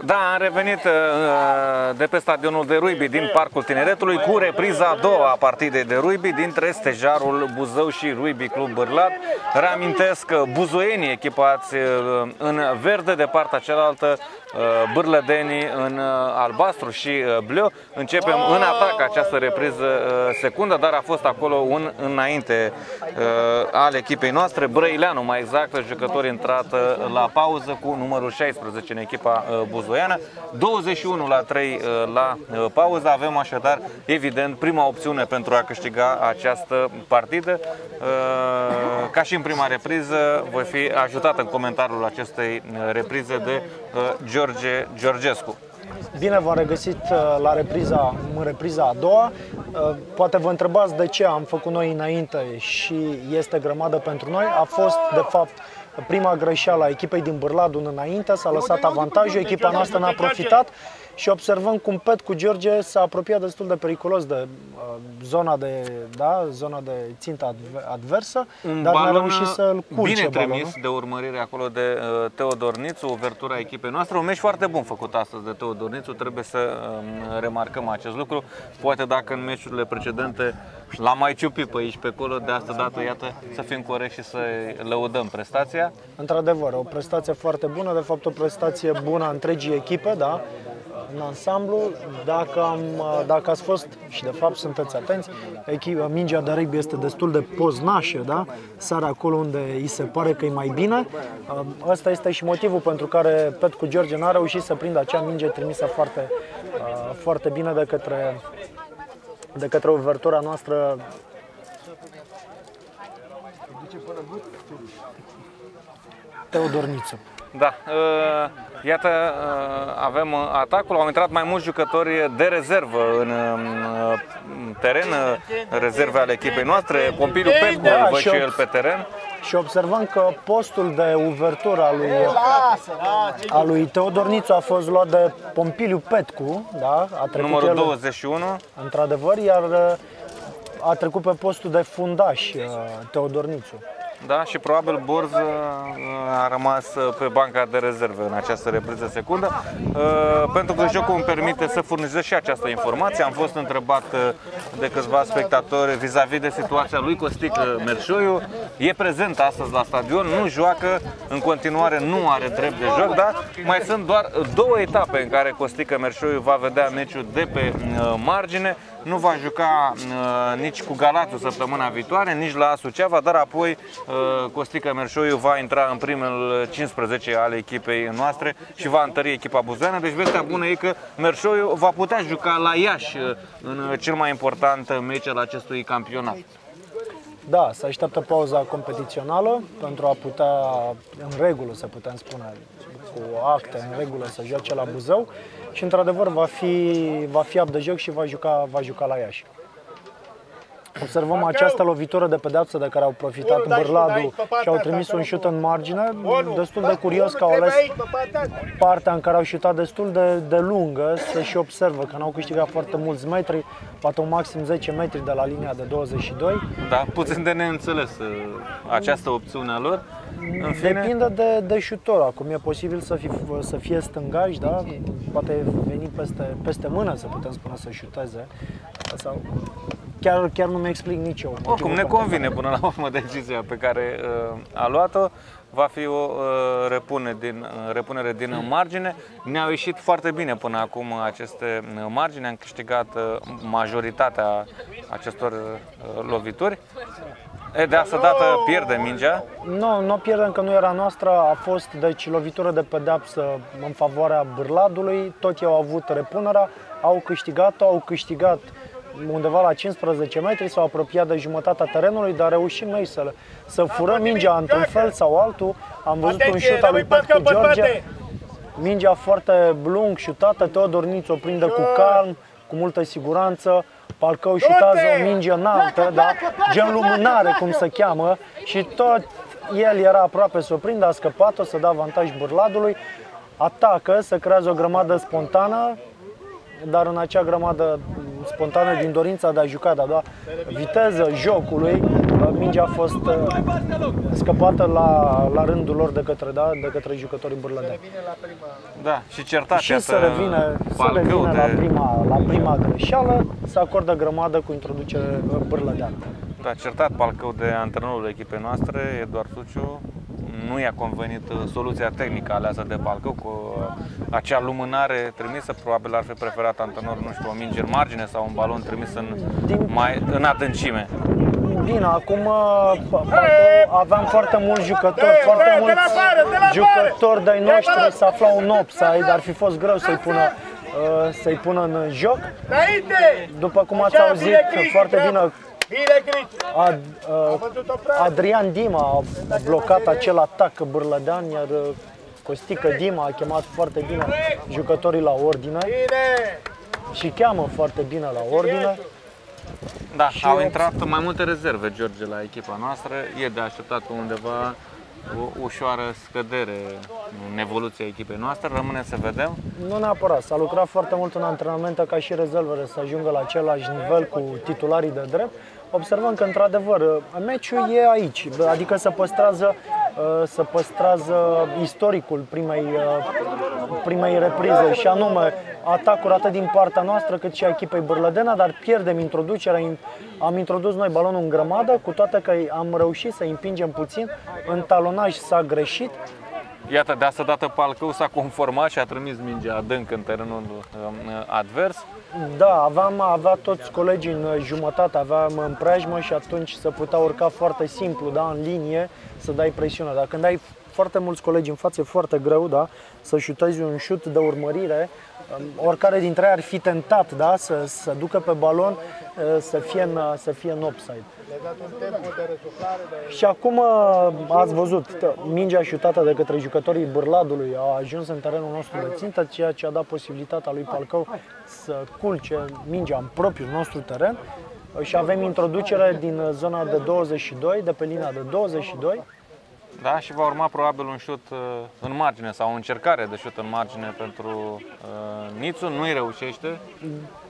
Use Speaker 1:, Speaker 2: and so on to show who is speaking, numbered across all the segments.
Speaker 1: Da, am revenit de pe stadionul de rugby din Parcul Tineretului cu repriza a doua a partidei de rugby dintre Stejarul Buzău și Rugby Club Bârlad. Reamintesc că buzoienii echipați în verde, de partea cealaltă bârlădenii în albastru și bleu. Începem în atac această repriză secundă, dar a fost acolo un înainte al echipei noastre, Brăileanu mai exact, jucător intrat la pauză cu numărul 16 în echipa buzoiană. 21-3 la pauză. Avem așadar, evident, prima opțiune pentru a câștiga această partidă. Ca și în prima repriză, voi fi ajutat în comentariul acestei reprize de George Georgescu.
Speaker 2: Bine v-am regăsit în repriza a doua. Poate vă întrebați de ce am făcut noi înainte și este grămadă pentru noi. A fost, de fapt, prima greșeală a echipei din Bârlad înainte, s-a lăsat avantajul, echipa noastră n-a profitat și observăm cum Pet cu George s-a apropiat destul de periculos de zona de țintă adversă, dar n-a reușit să-l culce.
Speaker 1: Bine trimis de urmărire acolo de Teodor Nițu, overtura echipei noastre. Un meci foarte bun făcut astăzi de Teodor Nițu, trebuie să remarcăm acest lucru. Poate dacă în meciurile precedente l-am mai ciupit pe aici, pe acolo, de asta dată, iată, să fim corecți și să lăudăm prestația.
Speaker 2: Într-adevăr, o prestație foarte bună, de fapt o prestație bună a întregii echipe, da? În ansamblu, dacă ați fost, și de fapt sunteți atenți, mingea de rugby este destul de poznașă, da? Sare acolo unde îi se pare că e mai bine. Ăsta este și motivul pentru care Pet cu George n-a reușit să prindă acea minge trimisă foarte bine de către overtura noastră. Teodor Nițu.
Speaker 1: Da, iată, avem atacul, au intrat mai mulți jucători de rezervă în teren, rezerve ale echipei noastre. Pompiliu Petcu, îl văd și el pe teren.
Speaker 2: Și observăm că postul de uvertură a lui Teodor Nițu a fost luat de Pompiliu Petcu, da? A trecut
Speaker 1: numărul 21.
Speaker 2: Într-adevăr, iar a trecut pe postul de fundaș Teodor Nițu.
Speaker 1: Da, și probabil Borz a rămas pe banca de rezerve în această repriză secundă. Pentru că jocul îmi permite să furnizez și această informație. Am fost întrebat de câțiva spectatori vis-a-vis de situația lui Costică Merșoiu. E prezent astăzi la stadion, nu joacă, în continuare nu are drept de joc, dar mai sunt doar două etape în care Costică Merșoiu va vedea meciul de pe margine. Nu va juca nici cu Galatul săptămâna viitoare, nici la Suceava, dar apoi Costică Merșoiu va intra în primul 15 ale echipei noastre și va întări echipa buzoiană. Deci vestea bună e că Merșoiu va putea juca la Iași în cel mai important meci al acestui campionat.
Speaker 2: Da, se așteaptă pauza competițională pentru a putea, în regulă să putem spune, cu acte în regulă, să joace la Buzău și într-adevăr va fi apt de joc și va juca la Iași. Observăm această lovitură de pedeapsă de care au profitat Bârladul și au trimis un șut în margine. Destul de curios că au ales partea în care au șutat destul de lungă. Se și observă că n-au câștigat foarte mulți metri, poate un maxim 10 metri de la linia de 22.
Speaker 1: Da, puțin de neînțeles această opțiune a lor. În fine...
Speaker 2: Depinde de șutor. Acum e posibil să fie stângaș, da? Poate veni peste mână, să putem spune, să șuteze. Sau... Chiar nu mi-explic nici eu.
Speaker 1: Oricum ne convine până la urmă decizia pe care a luat-o. Va fi o repunere din margine. Ne-au ieșit foarte bine până acum aceste margini. Am câștigat majoritatea acestor lovituri. De asta dată pierde mingea?
Speaker 2: Nu pierdem, că nu era noastră. A fost deci lovitură de pedeapsă în favoarea Bârladului. Tot ei au avut repunerea, au câștigat undeva la 15 metri, s-au apropiat de jumătatea terenului, dar reușim noi să furăm mingea într-un fel sau altul. Am văzut un șut al lui Pet cu George, mingea foarte lung șutată, Teodor Nițu o prinde cu calm, cu multă siguranță. Palcău șutează o minge înaltă, da? Gen lumânare, cum se cheamă, și tot el era aproape să o prindă, a scăpat-o, să dea avantaj Bârladului. Atacă, se creează o grămadă spontană, dar în acea grămadă spontană din dorința de a juca, de a da viteză jocului, Mingea a fost scăpată la rândul lor de către jucătorii bârlădeni.
Speaker 1: Da, și certația
Speaker 2: Și să revină la prima greșeală, se acordă grămadă cu introducere bârlădeană.
Speaker 1: Da, certat Palcău de antrenorul echipei noastre, Eduard Suciu. Nu i-a convenit soluția tehnică aleasă de Palcău cu acea lumânare trimisă. Probabil ar fi preferat antrenorul, nu știu, o minge în margine sau un balon trimis în adâncime.
Speaker 2: Bine, acum aveam foarte mulți jucători, jucători de-ai noștri se aflau în offside, ar fi fost greu să-i pună în joc. După cum ați auzit foarte bine, Adrian Dima a blocat acel atac bârlădean, iar Costică Dima a chemat foarte bine jucătorii la ordine și cheamă foarte bine la ordine.
Speaker 1: Da, au intrat mai multe rezerve, George, la echipa noastră. E de așteptat undeva o ușoară scădere în evoluția echipei noastre. Rămâne să vedem.
Speaker 2: Nu neapărat. S-a lucrat foarte mult în antrenamente ca și rezervele să ajungă la același nivel cu titularii de drept. Observăm că, într-adevăr, meciul e aici, adică se păstrează istoricul primei reprize, și anume atacuri atât din partea noastră cât și a echipei bârlădene, dar pierdem introducerea. Am introdus noi balonul în grămadă, cu toate că am reușit să împingem puțin, în talonaj s-a greșit.
Speaker 1: Iată, de asta dată Palcău s-a conformat și a trimis mingea adânc în terenul advers.
Speaker 2: Da, avea toți colegii în jumătate, aveam în preajmă și atunci se putea urca foarte simplu, da, în linie, să dai presiune. Dar când ai foarte mulți colegi în față, e foarte greu, da, să șutezi un șut de urmărire. Oricare dintre ei ar fi tentat, da, să ducă pe balon, să fie în offside. Și acum ați văzut, mingea șutată de către jucătorii Bârladului a ajuns în terenul nostru de țintă, ceea ce a dat posibilitatea lui Palcău să culce mingea în propriul nostru teren și avem introducere din zona de 22, de pe linia de 22.
Speaker 1: Da, și va urma probabil un șut în margine sau o încercare de șut în margine pentru Nițu. Nu-i reușește.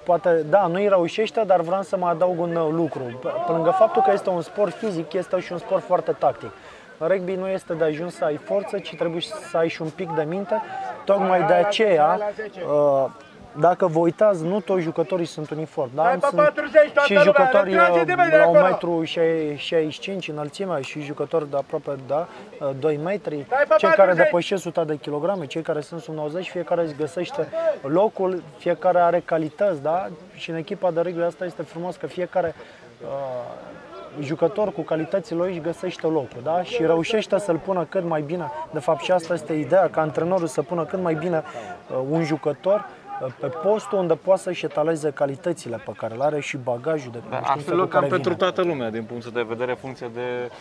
Speaker 2: Poate, da, nu-i reușește, dar vreau să mai adaug un lucru. Pe lângă faptul că este un sport fizic, este și un sport foarte tactic. Rugby nu este de ajuns să ai forță, ci trebuie să ai și un pic de minte. Tocmai de aceea, dacă vă uitați, nu toți jucătorii sunt uniformi, da? Sunt și jucători la 1,65 m înălțime și jucători de aproape 2 metri, cei care depășesc 100 de kilograme, cei care sunt sub 90, fiecare își găsește locul, fiecare are calități, da? Și în echipa de rugby asta este frumos că fiecare jucător cu calitățile lui își găsește locul, da? Și reușește să-l pună cât mai bine. De fapt, și asta este ideea, ca antrenorul să pună cât mai bine un jucător pe postul unde poate să-și etaleze calitățile pe care le are și bagajul de cunoștințe.
Speaker 1: Ar fi loc cam pentru toată lumea, din punctul de vedere, funcție de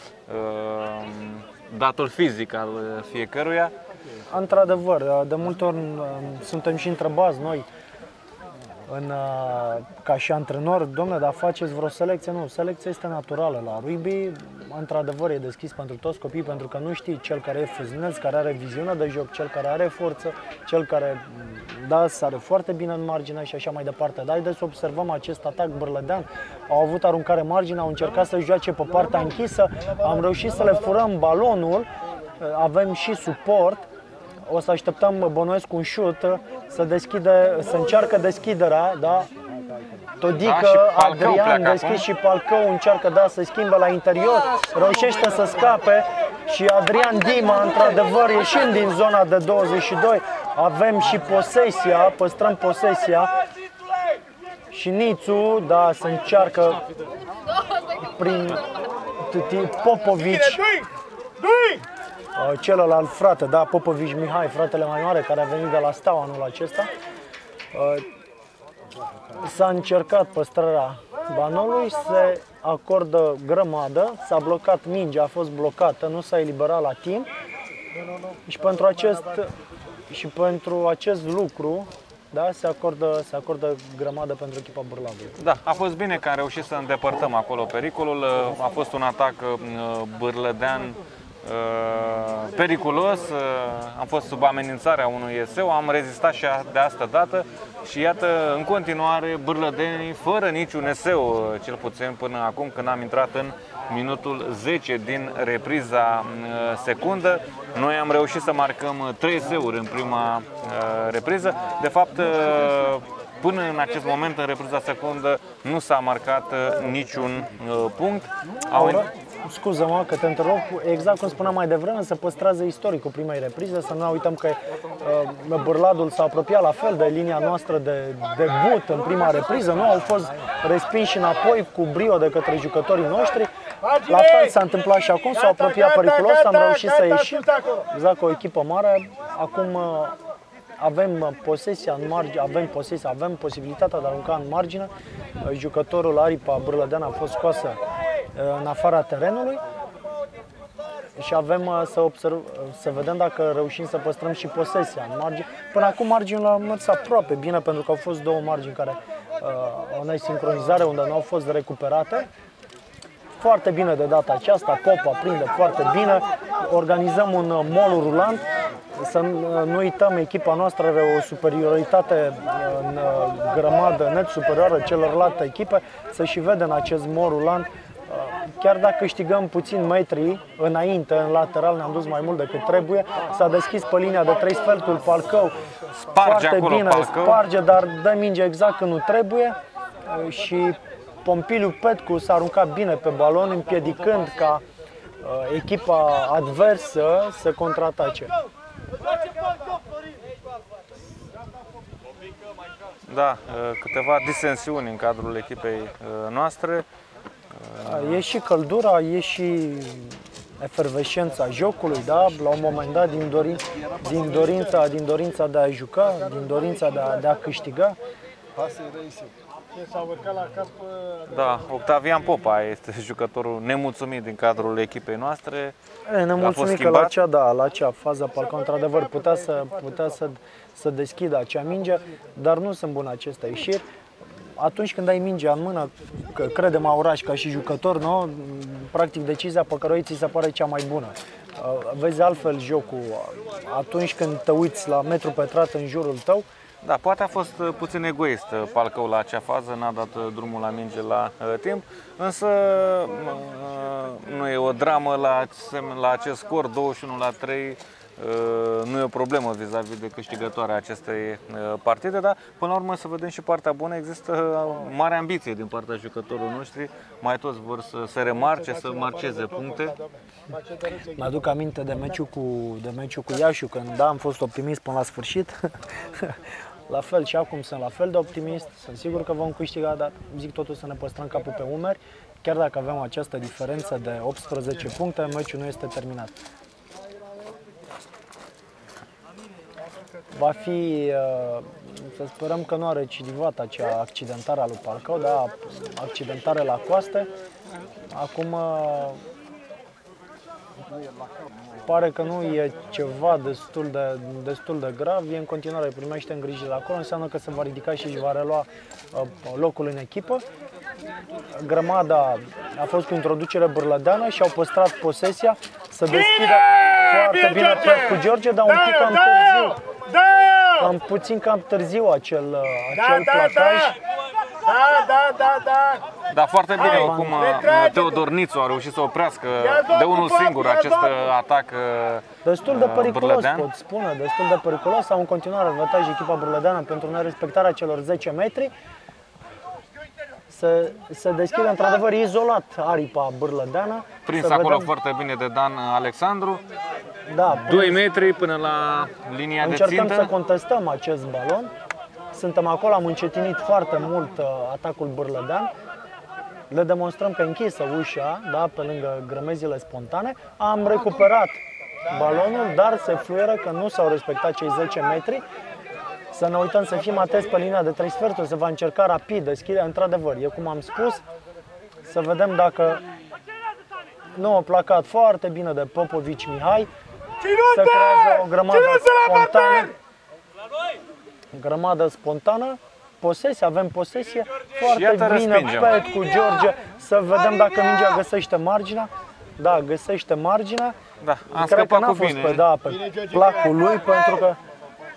Speaker 1: datul fizic al fiecăruia.
Speaker 2: Într-adevăr, de multe ori suntem și întrebați noi, ca și antrenor, dom'le, dar faceți vreo selecție? Nu, selecția este naturală la rugby. Într-adevăr, e deschis pentru toți copiii, pentru că nu știi cel care e fâzneț, care are viziune de joc, cel care are forță, cel care, da, sare foarte bine în margine și așa mai departe. Dar haideți să observăm acest atac bârlădean. Au avut aruncare margine, au încercat să joace pe partea închisă, am reușit să le furăm balonul, avem și suport. O să așteptăm Bănuiesc un șut, să încearcă deschiderea, da? Todică, Adrian deschis și Palcău încearcă, da, să schimbe la interior, reușește să scape și Adrian Dima, într-adevăr, ieșind din zona de 22, avem și posesia, păstrăm posesia și Nițu, da, să încearcă prin Popovici. Celălalt frate, da, Popovici Mihai, fratele mai mare, care a venit de la Steaua anul acesta. S-a încercat păstrarea banului, se acordă grămadă, s-a blocat mingea, a fost blocată, nu s-a eliberat la timp. Și pentru acest lucru, da, se acordă grămadă pentru echipa Bârladului.
Speaker 1: Da, a fost bine că am reușit să îndepărtăm acolo pericolul. A fost un atac bârlădean periculos, am fost sub amenințarea unui eseu, am rezistat și de asta dată și iată, în continuare, bârlădenii fără niciun eseu, cel puțin până acum când am intrat în minutul 10 din repriza secundă. Noi am reușit să marcăm 3 eseuri în prima repriză. De fapt, până în acest moment, în repriza secundă, nu s-a marcat niciun punct.
Speaker 2: Scuză-mă că te întrerup, exact cum spuneam mai devreme, se păstrează istoricul primei reprize, să nu uităm că Bârladul s-a apropiat la fel de linia noastră de debut în prima repriză, nu au fost respinși înapoi cu brio de către jucătorii noștri, la fel s-a întâmplat și acum, s-au apropiat periculos, am reușit să ieșim, exact cu o echipă mare, acum avem posesia în margine, avem posibilitatea de a arunca în margine, jucătorul Aripa Bârlădean a fost scoasă în afara terenului și avem să vedem dacă reușim să păstrăm și posesia în margine. Până acum marginile au mers aproape bine pentru că au fost două margini care au nesincronizare unde nu au fost recuperate. Foarte bine de data aceasta, Popa prinde foarte bine, organizăm un mol rulant. Să nu uităm, echipa noastră are o superioritate în grămadă net superioară celorlalte echipe, să și vede în acest mol rulant. Chiar dacă câștigăm puțin metri înainte, în lateral ne-am dus mai mult decât trebuie, s-a deschis pe linia de 3 sferturi Palcău, foarte bine, Palcău sparge, dar dă minge exact când nu trebuie și Pompiliu Petcu s-a aruncat bine pe balon, împiedicând ca echipa adversă să contraatace.
Speaker 1: Da, câteva disensiuni în cadrul echipei noastre.
Speaker 2: E și căldura, e și efervescența jocului, da? La un moment dat, din dorința de a juca, din dorința de a câștiga.
Speaker 1: Da, Octavian Popa este jucătorul nemulțumit din cadrul echipei noastre.
Speaker 2: Nemulțumit că la acea fază Palcău, într-adevăr, putea să deschidă acea minge, dar nu sunt bune aceste ieșiri. Atunci când ai mingea în mână, că credem Auraș ca și jucător, nu? Practic decizia pe care o iei ți se pare cea mai bună. Vezi altfel jocul atunci când te uiți la metru pătrat în jurul tău.
Speaker 1: Da, poate a fost puțin egoist Palcău la acea fază, n-a dat drumul la minge la timp, însă nu e o dramă la acest scor, 21-3, nu e o problemă vis-a-vis de câștigătoarea acestei partide, dar până la urmă să vedem și partea bună, există mare ambiție din partea jucătorilor noștri, mai toți vor să se remarce, să marceze puncte.
Speaker 2: Mă aduc aminte de meciul cu Iașiu, când am fost optimist până la sfârșit. La fel și acum sunt la fel de optimist, sunt sigur că vom câștiga, dar zic totul să ne păstrăm capul pe umeri. Chiar dacă avem această diferență de 18 puncte, meciul nu este terminat. Va fi, să sperăm că nu a recidivat acea accidentare a lui Palcău, da, accidentare la coaste. Acum pare că nu e ceva destul de grav, e în continuare, primește îngrijire acolo, înseamnă că se va ridica și își va relua locul în echipă. Grămada a fost cu introducere bârlădeană și au păstrat posesia, să deschidă foarte bine cu George, dar un pic cam târziu. Puțin cam târziu acel placaj.
Speaker 1: Da, foarte bine, oricum Teodor Nițu a reușit să oprească de unul singur acest atac
Speaker 2: destul de periculos, pot spune, destul de periculos. Au în continuare avantaj echipa bârlădeană pentru nerespectarea celor 10 metri. Se deschide într-adevăr izolat aripa bârlădeană.
Speaker 1: Prins acolo foarte bine de Dan Alexandru.
Speaker 2: Da,
Speaker 1: 2 metri până la linia de țintă.
Speaker 2: Încercăm să contestăm acest balon. Suntem acolo, am încetinit foarte mult atacul bârlădean. Le demonstrăm că închisă ușa, da, pe lângă grămezile spontane. Am recuperat balonul, dar se fluieră că nu s-au respectat cei 10 metri. Să ne uităm, să fim atenți pe linia de 3 sferturi, se va încerca rapid deschiderea, într-adevăr, e cum am spus. Să vedem dacă nu a placat foarte bine de Popovici Mihai. Se creează o grămadă spontană. Posesie, avem posesie. Foarte bine Pet cu George. Să vedem dacă mingea găsește marginea. Da, găsește marginea.
Speaker 1: Da, am
Speaker 2: Cred că
Speaker 1: scăpat
Speaker 2: n-a
Speaker 1: cu
Speaker 2: fost
Speaker 1: bine.
Speaker 2: pe placul lui, pentru că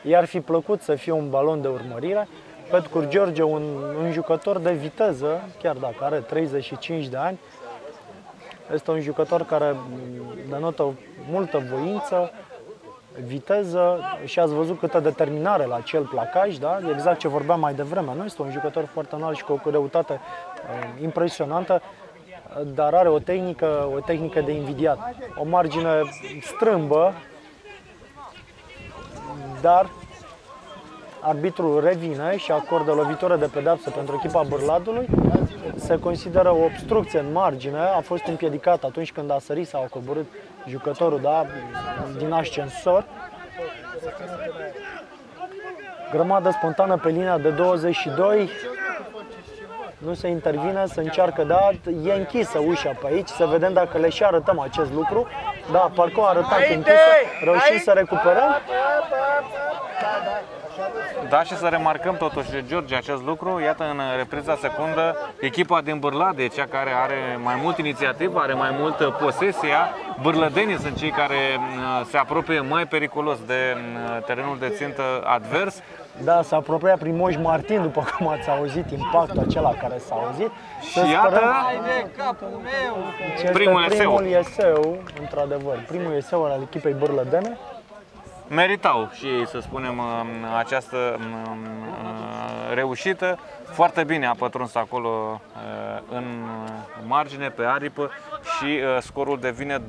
Speaker 2: i-ar fi plăcut să fie un balon de urmărire. Petcur George, un jucător de viteză, chiar dacă are 35 de ani, este un jucător care denotă multă voință, viteză și ați văzut câtă determinare la acel placaj, da? Exact ce vorbeam mai devreme. Nu este un jucător foarte înalt și cu o greutate impresionantă, dar are o tehnică de invidiat. O margine strâmbă, dar arbitrul revine și acordă lovitură de pedeapsă pentru echipa Bârladului. Se consideră o obstrucție în margine, a fost împiedicat atunci când a sărit sau a coborât jucătorul, da, din ascensor. Grămadă spontană pe linia de 22. Nu se intervine, se încearcă, da, e închisă ușa pe aici, să vedem dacă le și arătăm acest lucru. Da, parcă o arătat închisă, reușim să recuperăm.
Speaker 1: Da, și să remarcăm totuși, George, acest lucru. Iată, în repriza secundă, echipa din Bârlad e cea care are mai mult inițiativă, are mai mult posesia. Bârlădenii sunt cei care se apropie mai periculos de terenul de țintă advers.
Speaker 2: Da, s-a apropiat Primož Martin, după cum ați auzit, impactul acela care s-a auzit.
Speaker 1: Și iată,
Speaker 2: primul eseu, într-adevăr, primul eseu al echipei bârlădene.
Speaker 1: Meritau și ei, să spunem, această reușită. Foarte bine a pătruns acolo în margine, pe aripă și scorul devine 21-8.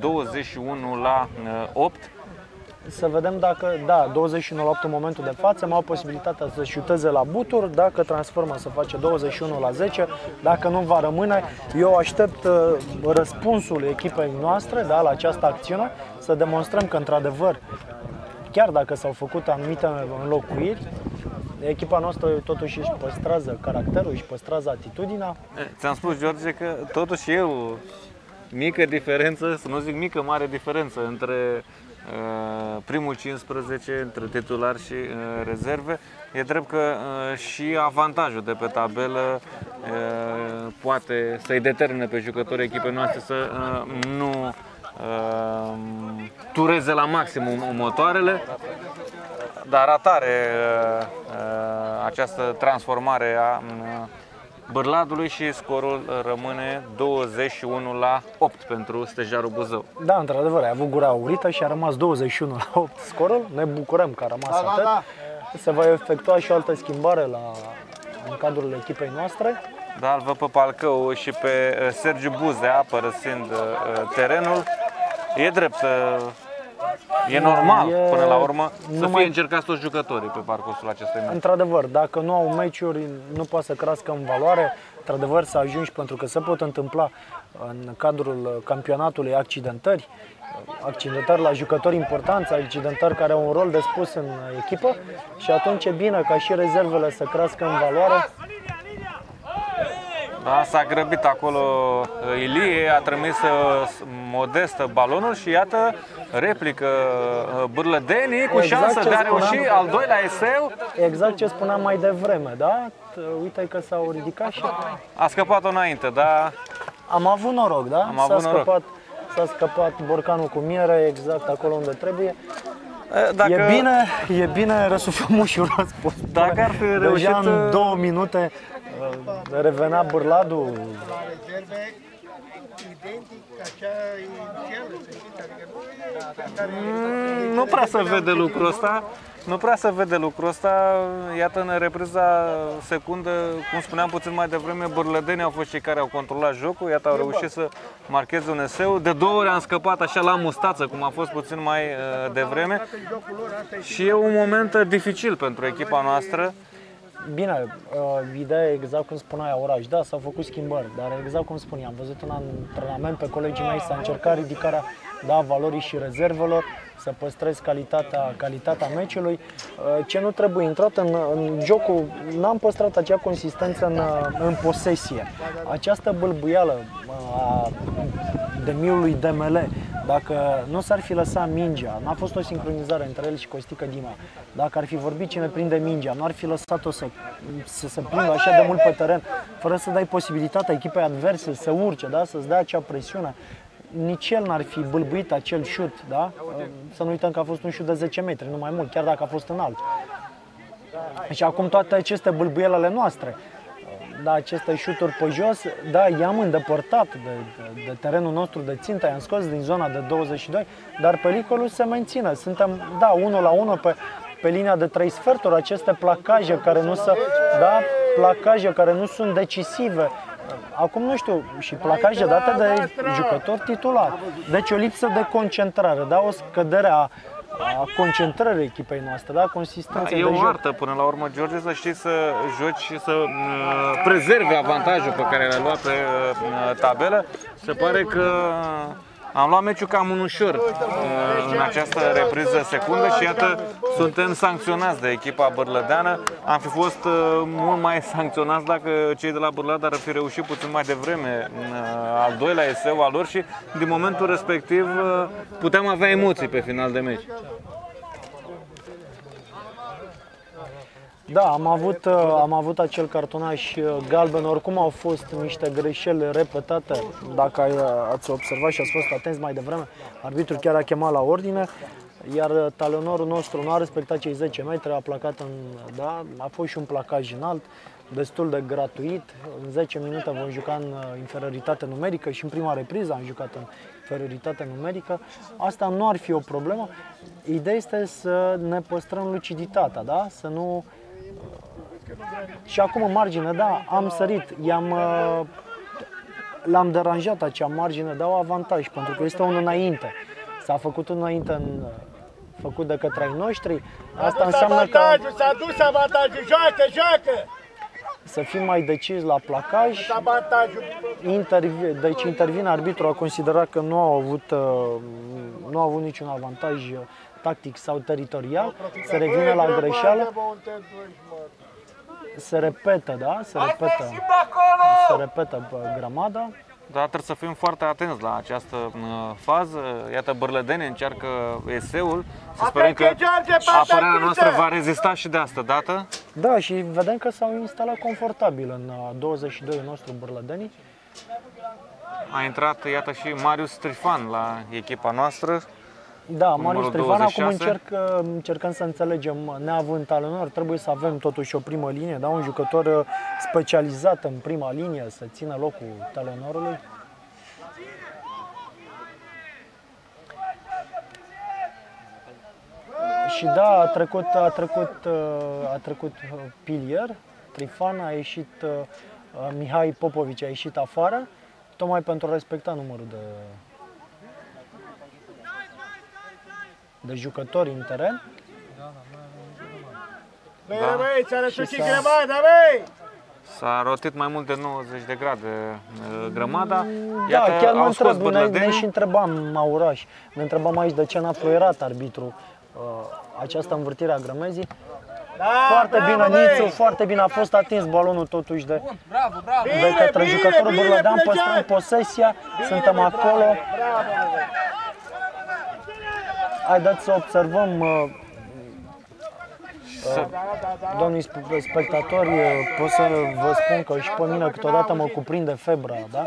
Speaker 2: Să vedem dacă, da, 21-8 în momentul de față, mai au posibilitatea să șuteze la buturi, dacă transformă să face 21-10, dacă nu va rămâne. Eu aștept răspunsul echipei noastre, da, la această acțiune, să demonstrăm că, într-adevăr, chiar dacă s-au făcut anumite înlocuiri, echipa noastră totuși își păstrează caracterul, își păstrează atitudinea.
Speaker 1: Ți-am spus, George, că totuși e o mică diferență, să nu zic mică, mare diferență între primul 15, între titulari și rezerve. E drept că și avantajul de pe tabelă poate să-i determine pe jucătorii echipei noastre să nu tureze la maximum motoarele, dar atare această transformare a Bârladului și scorul rămâne 21-8 pentru Stejarul Buzău.
Speaker 2: Da, într-adevăr, ai avut gura aurită și a rămas 21-8 scorul. Ne bucurăm că a rămas atât. Se va efectua și o altă schimbare în cadrul echipei noastre.
Speaker 1: Da, îl văd pe Palcău și pe Sergiu Buzea părăsind terenul. E drept, e normal până la urmă să fie încercați toți jucătorii pe parcursul acestui meci.
Speaker 2: Într-adevăr, dacă nu au meciuri, nu poate să crească în valoare. Într-adevăr, să ajungi, pentru că se pot întâmpla în cadrul campionatului accidentări la jucători importanți, accidentări care au un rol de spus în echipă și atunci e bine ca și rezervele să crească în valoare.
Speaker 1: Da, s-a grăbit acolo Ilie, a trimis modest balonul și iată replică bârlădenii cu șansă de a reuși al doilea eseu.
Speaker 2: Exact ce spuneam mai devreme, da? Uite că s-au ridicat și
Speaker 1: a scăpat-o înainte, da?
Speaker 2: Am avut noroc, da?
Speaker 1: Am avut noroc.
Speaker 2: S-a scăpat borcanul cu miere exact acolo unde trebuie.
Speaker 1: Dacă...
Speaker 2: E bine răsuflăm ușuros.
Speaker 1: Dacă ar fi reușit...
Speaker 2: Deja în 2 minute revenea Bârladul.
Speaker 1: Nu prea se vede lucrul ăsta. Nu prea se vede lucrul ăsta. Iată, în repriza secundă, cum spuneam puțin mai devreme, bârlădenii au fost cei care au controlat jocul. Iată, au reușit să marcheze un eseu. De 2 ori am scăpat așa la mustață, cum a fost puțin mai devreme. Și e un moment dificil pentru echipa noastră.
Speaker 2: Bine, ideea e exact cum spunea Oraș, da, s-au făcut schimbări, dar exact cum spuneam, am văzut în antrenament pe colegii mei, s-a încercat ridicarea, da, valorii și rezervelor, să păstrezi calitatea meciului. Ce nu trebuie intrat în jocul, n-am păstrat acea consistență în posesie. Această bâlbâială a demiului DML, dacă nu s-ar fi lăsat mingea, n-a fost o sincronizare între el și Costică Dima, dacă ar fi vorbit cine prinde mingea, nu ar fi lăsat-o să se plângă așa de mult pe teren, fără să dai posibilitatea echipei adverse să urce, da? Să-ți dea acea presiune. nici el n-ar fi bâlbuit acel șut, da? Să nu uităm că a fost un șut de 10 metri, nu mai mult, chiar dacă a fost înalt. Și acum toate aceste bâlbuieli ale noastre, da, aceste șuturi pe jos, da, i-am îndepărtat de terenul nostru de țintă, i-am scos din zona de 22, dar pericolul se menține. Suntem, da, 1 la 1 pe linia de 3 sferturi, aceste placaje care nu se, da, placaje care nu sunt decisive. Acum nu știu, și placaje date de jucători titulari. Deci o lipsă de concentrare, da, o scădere a concentrării echipei noastre, da, consistenței
Speaker 1: E
Speaker 2: de
Speaker 1: o
Speaker 2: joc.
Speaker 1: artă până la urmă, George, să știi să joci și să prezervi avantajul pe care l-ai luat pe tabelă. Se pare că am luat meciul cam un ușor în această repriză secundă și iată, suntem sancționați de echipa bârlădeană. Am fi fost mult mai sancționați dacă cei de la Bârlad ar fi reușit puțin mai devreme al doilea eseu al lor și din momentul respectiv puteam avea emoții pe final de meci.
Speaker 2: Da, am avut acel cartonaș galben, oricum au fost niște greșeli repetate. Dacă ați observat și ați fost atenți mai devreme, arbitrul chiar a chemat la ordine, iar talonorul nostru nu a respectat cei 10 metri, a placat da, a fost și un placaj înalt, destul de gratuit. În 10 minute vom juca în inferioritate numerică și în prima repriză am jucat în inferioritate numerică. Asta nu ar fi o problemă. Ideea este să ne păstrăm luciditatea, da? Să nu... Și acum în margine, da, am sărit, l-am deranjat acea margine, dau avantaj, pentru că este un înainte. S-a făcut un înainte făcut de către ai noștri. Asta înseamnă că
Speaker 3: s-a dus avantajul, joacă!
Speaker 2: Să fim mai decizi la placaj. Deci intervine arbitrul, a considerat că nu au avut niciun avantaj tactic sau teritorial, se revine la greșeală, se repetă, da? Se repetă grămada.
Speaker 1: Dar trebuie să fim foarte atenți la această fază. Iată, bârlădenii încearcă eseul. Să sperăm că apărarea noastră va rezista și de asta dată.
Speaker 2: Da, și vedem că s-au instalat confortabil în 22 nostru bârlădenii.
Speaker 1: A intrat, iată, și Marius Trifan la echipa noastră.
Speaker 2: Da, Marius Trifan, acum încercăm să înțelegem, neavând talonor, trebuie să avem totuși o primă linie, da? Un jucător specializat în prima linie să țină locul talonorului. Și da, a trecut Pilier, Trifan, a ieșit Mihai Popovici, a ieșit afară, tocmai pentru a respecta numărul de jucători în teren.
Speaker 1: S-a rotit mai mult de 90 de grade grămada.
Speaker 2: Iată, da, chiar
Speaker 1: au scos
Speaker 2: ne și întrebam, Mauraș, ne întrebam aici de ce n-a fluierat arbitrul această învârtire a grămezii. Da, foarte bine, Nițu, foarte bine, a fost atins balonul totuși de către jucătorul bârlădean, păstrăm posesia, suntem acolo. Haideți să observăm, domnii spectatori, pot să vă spun că și pe mine câteodată mă cuprinde febra, da?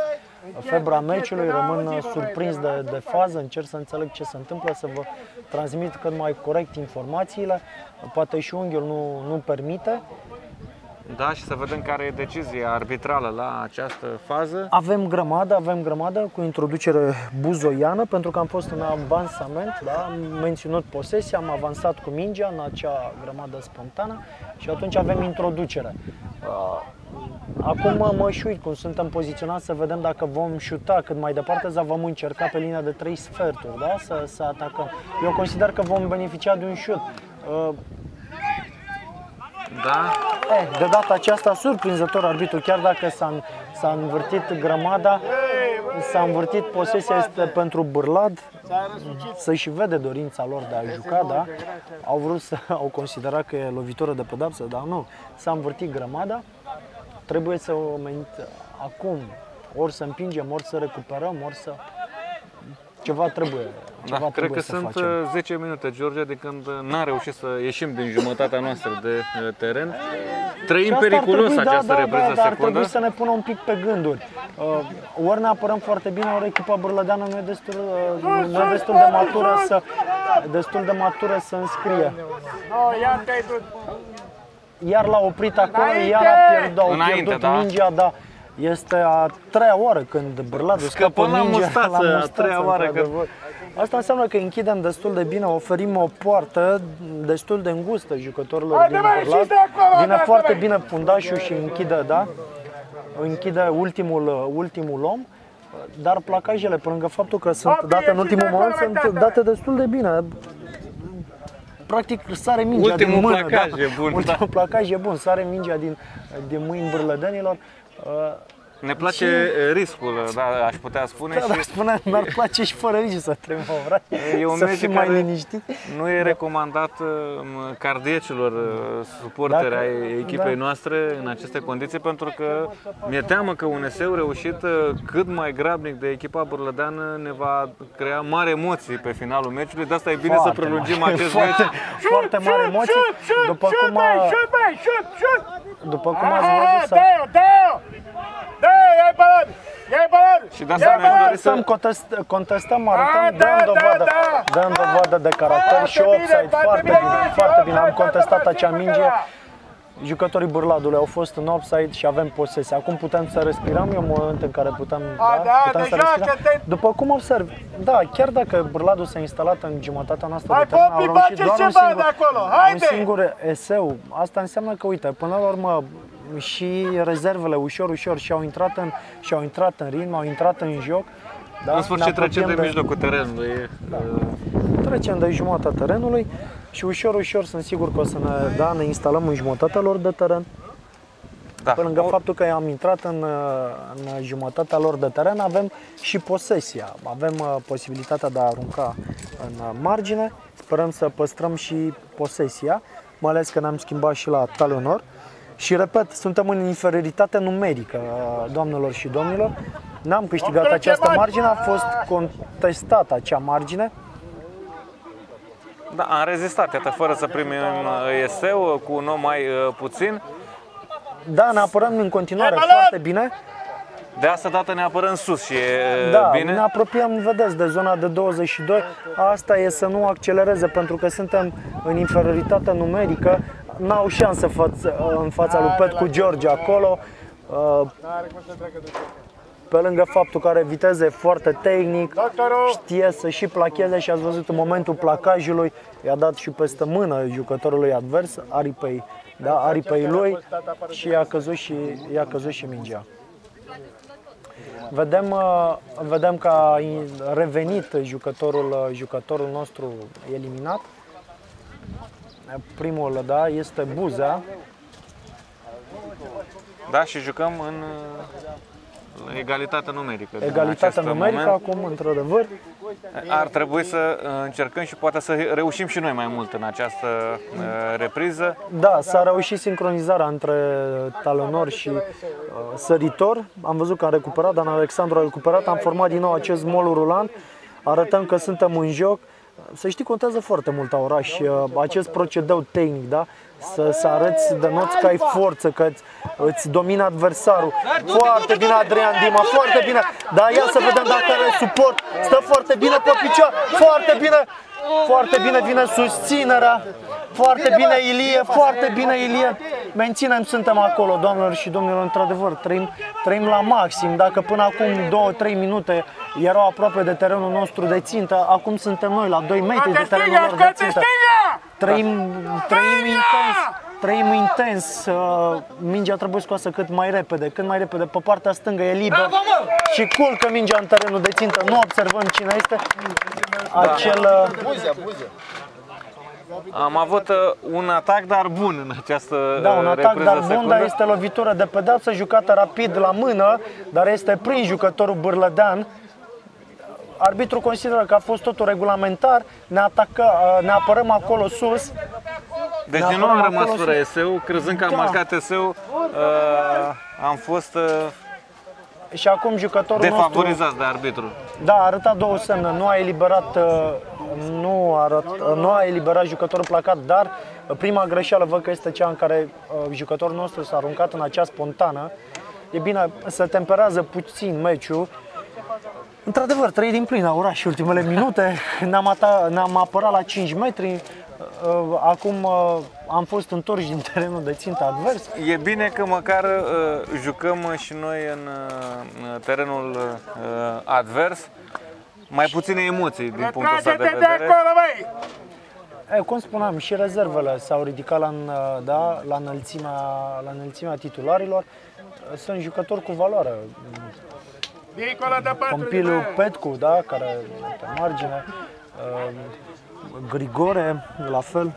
Speaker 2: Febra meciului, rămân surprins de fază, încerc să înțeleg ce se întâmplă, să vă transmit cât mai corect informațiile, poate și unghiul nu permite.
Speaker 1: Da, și să vedem care e decizia arbitrală la această fază.
Speaker 2: Avem grămadă cu introducere buzoiană, pentru că am fost în avansament, da? Am menținut posesia, am avansat cu mingea în acea grămadă spontană și atunci avem introducere. Acum mă uit cum suntem poziționați, să vedem dacă vom șuta cât mai departe sau vom încerca pe linia de 3 sferturi, da? Să atacăm. Eu consider că vom beneficia de un șut.
Speaker 1: Da.
Speaker 2: De data aceasta, surprinzător arbitrul, chiar dacă s-a învârtit grămada, s-a învârtit, posesia este pentru Bârlad, să și vede dorința lor de a juca, da? Au considerat că e lovitură de pedapsă, dar nu, s-a învârtit grămada, trebuie să acum, ori să împingem, ori să recuperăm, ori să... Ceva trebuie
Speaker 1: cred că
Speaker 2: să
Speaker 1: sunt
Speaker 2: facem.
Speaker 1: 10 minute, George, de când n-am reușit să ieșim din jumătatea noastră de teren. Trăim
Speaker 2: Și asta ar
Speaker 1: periculos
Speaker 2: trebui,
Speaker 1: această repriză
Speaker 2: ar
Speaker 1: secundă.
Speaker 2: trebui să ne pună un pic pe gânduri. Ori ne apărăm foarte bine, ori echipa bârlădeană nu e destul de matură să înscrie.
Speaker 3: Iar te-ai dus.
Speaker 2: Iar l-a oprit acolo, iar a pierdut
Speaker 1: Înainte, da.
Speaker 2: mingea, da. Este a treia oară când Bârladu scapă
Speaker 1: la
Speaker 2: mingea
Speaker 1: mustață, a treia oară că-
Speaker 2: într-adevăr. Asta înseamnă că închidem destul de bine, oferim o poartă destul de îngustă jucătorilor din Bârlad. Vine foarte bine fundașul și închide, da? Închide ultimul om. Dar placajele, pe lângă faptul că sunt date în ultimul moment, sunt date destul de bine. Practic sare mingea
Speaker 1: Ultimul
Speaker 2: din mână.
Speaker 1: placaj
Speaker 2: Da?
Speaker 1: e bun,
Speaker 2: Ultimul placaj e bun, sare mingea din mâini bârlădenilor.
Speaker 1: Ne place riscul, da, aș putea spune.
Speaker 2: Da,
Speaker 1: și
Speaker 2: dar spune, mi-ar place și fără nici să trăim o vreme,
Speaker 1: e un
Speaker 2: să
Speaker 1: meci
Speaker 2: fim mai
Speaker 1: care
Speaker 2: liniștiți.
Speaker 1: nu e recomandat cardiecilor suporteri
Speaker 2: Dacă-
Speaker 1: ai echipei
Speaker 2: da.
Speaker 1: noastre în aceste condiții, pentru că mi-e teamă că un eseu reușit cât mai grabnic de echipa bârlădeană ne va crea mari emoții pe finalul meciului. De asta e bine să prelungim acest meci.
Speaker 2: Foarte mari emoții. După cum ați văzut,
Speaker 3: Ia-i balon! Ia-i balon!
Speaker 1: Și de asta mi-aș dori să...
Speaker 2: contestăm, arătăm,
Speaker 3: Da,
Speaker 2: dăm dovadă de caracter și offside, foarte bine, am contestat acea minge. Jucătorii Bârladului au fost în offside și avem posesie. Acum putem să respirăm, e un moment în care putem să respirăm. După cum observ, da, chiar dacă Bârladul s-a instalat în jumătatea noastră de teren, au reușit doar un singur eseu. Asta înseamnă că, uite, până la urmă, și rezervele ușor și-au intrat în ritm, au intrat în joc. Da?
Speaker 1: În sfârșit trecem de mijlocul terenului.
Speaker 2: Trecem de jumătatea terenului și ușor sunt sigur că o să ne instalăm în jumătatea lor de teren.
Speaker 1: Da.
Speaker 2: Pe lângă faptul că am intrat în jumătatea lor de teren, avem și posesia. Avem posibilitatea de a arunca în margine. Sperăm să păstrăm și posesia, mai ales că ne-am schimbat și la talonor. Și repet, suntem în inferioritate numerică, doamnelor și domnilor. N-am câștigat această margine, a fost contestată acea margine.
Speaker 1: Da, am rezistat, iată, fără să primim eseu, cu un om mai puțin.
Speaker 2: Da, ne apărăm în continuare foarte bine.
Speaker 1: De asta dată ne apărăm sus și e
Speaker 2: Da,
Speaker 1: bine.
Speaker 2: ne apropiem, vedeți, de zona de 22. Asta e să nu accelereze, pentru că suntem în inferioritate numerică. N-au șanse în fața lui Petcu George acolo. Pe lângă faptul că are viteză foarte tehnic, știe să și placheze și ați văzut în momentul placajului, i-a dat și peste mână jucătorului advers, aripei lui și i-a căzut și mingea. Vedem că a revenit jucătorul nostru eliminat. Primul, da, este Buzea.
Speaker 1: Da, și jucăm în egalitate numerică.
Speaker 2: Egalitate numerică acum, într-adevăr.
Speaker 1: Ar trebui să încercăm și poate să reușim și noi mai mult în această repriză.
Speaker 2: Da, s-a reușit sincronizarea între talonor și săritor. Am văzut că am recuperat, Dan Alexandru a recuperat, am format din nou acest mol rulant. Arătăm că suntem în joc. Să știi, contează foarte mult la oraș acest procedeu tehnic, da? Să arăți, denoți că ai forță, că îți domina adversarul. Foarte bine Adrian Dima, foarte bine. Dar ia să vedem dacă are suport. Stă foarte bine pe picioare, foarte bine vine susținerea. Foarte bine Ilie, foarte bine Ilie. Menținem, suntem acolo, doamnelor și domnilor, într-adevăr, trăim la maxim. Dacă până acum 2-3 minute erau aproape de terenul nostru de țintă, acum suntem noi la 2 metri de terenul lor de țintă. Trăim intens, mingea trebuie scoasă cât mai repede, pe partea stângă e liber și culcă mingea în terenul de țintă, nu observăm cine este acel...
Speaker 1: Am avut un atac, dar bun în această
Speaker 2: un atac,
Speaker 1: repriză
Speaker 2: dar bun,
Speaker 1: secundă.
Speaker 2: dar este lovitură de pedeapsă, jucată rapid la mână, dar este prins jucătorul bârlădean. Arbitrul consideră că a fost totul regulamentar, ne apărăm acolo sus.
Speaker 1: Deci din nou am rămas fără eseu, crezând că am marcat eseu, am fost
Speaker 2: și acum jucătorul
Speaker 1: defavorizați de arbitru.
Speaker 2: Da, a arătat două semne, nu a eliberat jucătorul placat, dar Prima greșeală văd că este cea în care jucătorul nostru s-a aruncat în acea spontană. E bine, se temperează puțin meciul. Într-adevăr, trăi din plin la oraș ultimele minute, ne-am apărat la 5 metri, acum am fost întorși din terenul de țintă advers.
Speaker 1: E bine că măcar jucăm și noi în terenul advers, mai puține emoții din punctul ăsta de vedere.
Speaker 2: Cum spuneam, și rezervele s-au ridicat la înălțimea titularilor. Sunt jucători cu valoare. Pompiliu Petcu, da, care pe margine, Grigore, la fel.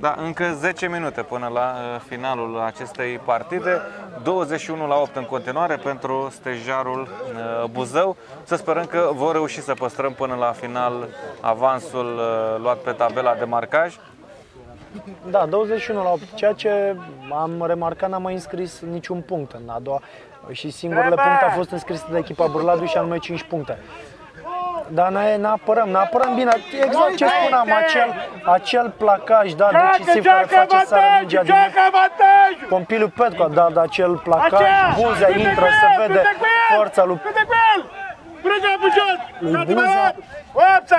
Speaker 1: Da, încă 10 minute până la finalul acestei partide, 21-8 în continuare pentru Stejarul Buzău. Să sperăm că vor reuși să păstrăm până la final avansul luat pe tabela de marcaj.
Speaker 2: Da, 21-8, ceea ce am remarcat, n-am mai înscris niciun punct în a doua și singurele puncte au fost înscrise de echipa Bârladului și anume 5 puncte. Dar ne apărăm bine, exact ce spuneam, acel placaj, da, decisiv care face să mingea din Pompiliu Petcu, da, acel placaj, Buzea intră, se vede forța lui Buza,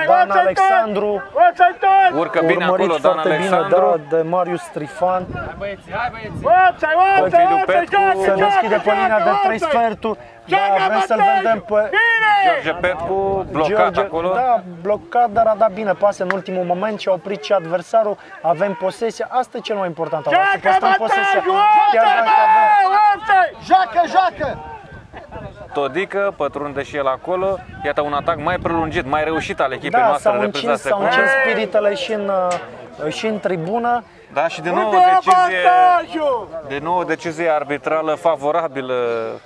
Speaker 2: Dan Alexandru,
Speaker 1: urcă bine acolo Dan
Speaker 2: foarte
Speaker 1: Alexandru,
Speaker 2: bine, da, de Marius Strifan.
Speaker 1: Pompiliu Petcu,
Speaker 2: Se deschide pe linia de 3 sferturi, da, vrem să-l vedem pe
Speaker 1: George Petcu, blocat acolo.
Speaker 2: Da, blocat, dar a dat bine pase în ultimul moment și a oprit și adversarul. Avem posesia, asta e cel mai important, să păstrăm posesia. Chiar dacă avem...
Speaker 3: Joacă!
Speaker 1: Todică pătrunde și el acolo. Iată un atac mai prelungit, mai reușit al echipei noastre.
Speaker 2: S-au încins spiritele și în tribună.
Speaker 1: Da, și de nouă decizie arbitrală favorabilă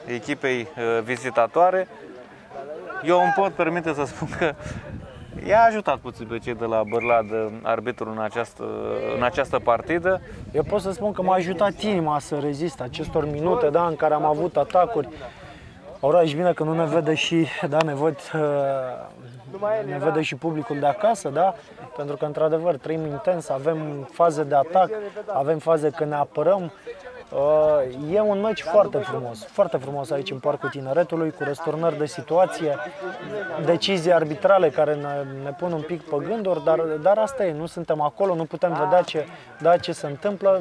Speaker 1: echipei vizitatoare. Eu îmi pot permite să spun că i-a ajutat puțin pe cei de la Bârlad arbitrul în această partidă.
Speaker 2: Eu pot să spun că m-a ajutat inima să rezist acestor minute, da, în care am avut atacuri. Oraș, bine că nu ne vede și, da, ne vede și publicul de acasă, da? Pentru că într-adevăr trăim intens, avem faze de atac, avem faze când ne apărăm. E un meci foarte frumos aici în Parcul Tineretului, cu răsturnări de situație, decizii arbitrale care ne pun un pic pe gânduri, dar asta e, nu suntem acolo, nu putem vedea ce se întâmplă.